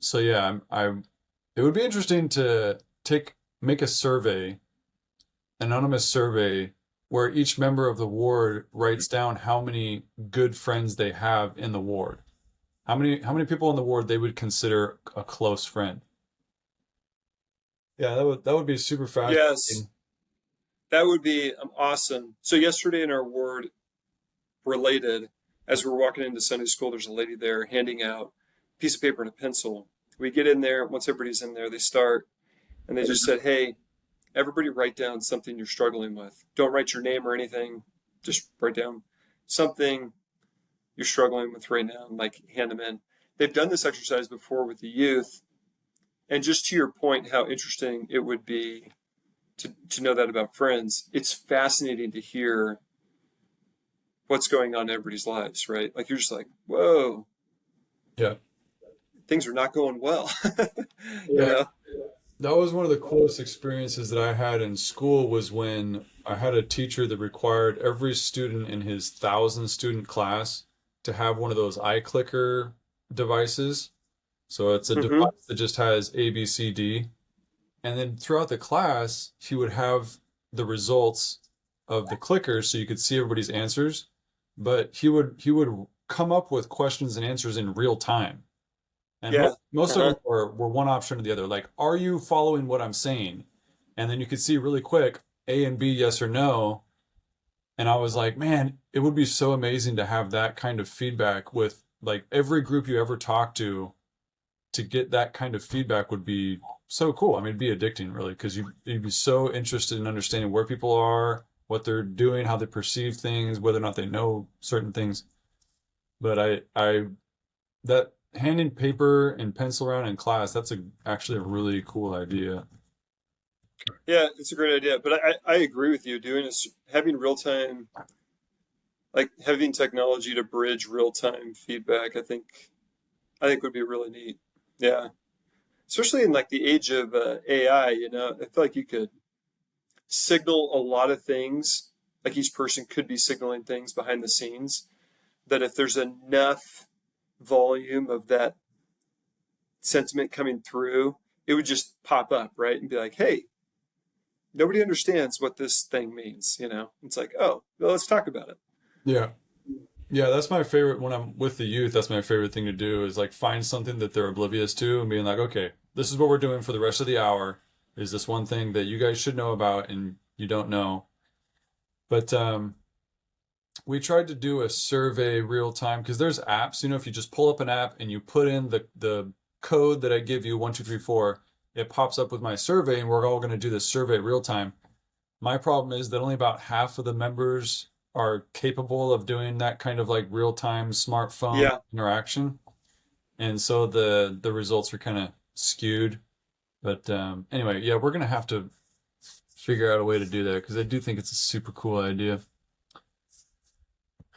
So yeah, it would be interesting to make a survey, anonymous survey, where each member of the ward writes down how many good friends they have in the ward. How many people in the ward they would consider a close friend. Yeah, that would be super Yes, fascinating. that would be awesome. So yesterday in our ward, related, as we're walking into Sunday school, there's a lady there handing out a piece of paper and a pencil. We get in there. Once everybody's in there, they start, and they just said, "Hey, everybody write down something you're struggling with. Don't write your name or anything. Just write down something you're struggling with right now and like hand them in." They've done this exercise before with the youth. And just to your point, how interesting it would be to know that about friends, it's fascinating to hear what's going on in everybody's lives, right? Like you're just like, whoa, Yeah. things are not going well. you Yeah. know? That was one of the coolest experiences that I had in school was when I had a teacher that required every student in his 1,000 student class to have one of those eye clicker devices. So it's a Mm-hmm. device that just has A, B, C, D. And then throughout the class, he would have the results of the clickers so you could see everybody's answers. But he would come up with questions and answers in real time. And Yeah. most of them Uh-huh. were one option or the other. Like, are you following what I'm saying? And then you could see really quick A and B, yes or no. And I was like, man, it would be so amazing to have that kind of feedback with like every group you ever talk to get that kind of feedback would be so cool. I mean, it'd be addicting really because you'd be so interested in understanding where people are, what they're doing, how they perceive things, whether or not they know certain things. But that handing paper and pencil around in class, that's actually a really cool idea. Yeah, it's a great idea. But I agree with you. Doing this, having real time, like having technology to bridge real time feedback, I think would be really neat. Yeah, especially in like the age of AI. I feel like you could signal a lot of things. Like each person could be signaling things behind the scenes. That if there's enough volume of that sentiment coming through, it would just pop up, right? And be like, hey, nobody understands what this thing means. It's like, oh, well, let's talk about it. Yeah. Yeah, that's my favorite when I'm with the youth. That's my favorite thing to do is like find something that they're oblivious to and being like, okay, this is what we're doing for the rest of the hour. Is this one thing that you guys should know about and you don't know? But we tried to do a survey real time because there's apps. If you just pull up an app and you put in the code that I give you, 1, 2, 3, 4, it pops up with my survey, and we're all going to do this survey real time. My problem is that only about half of the members are capable of doing that kind of like real time smartphone Yeah. interaction, and so the results are kind of skewed. But anyway, yeah, we're gonna have to figure out a way to do that because I do think it's a super cool idea.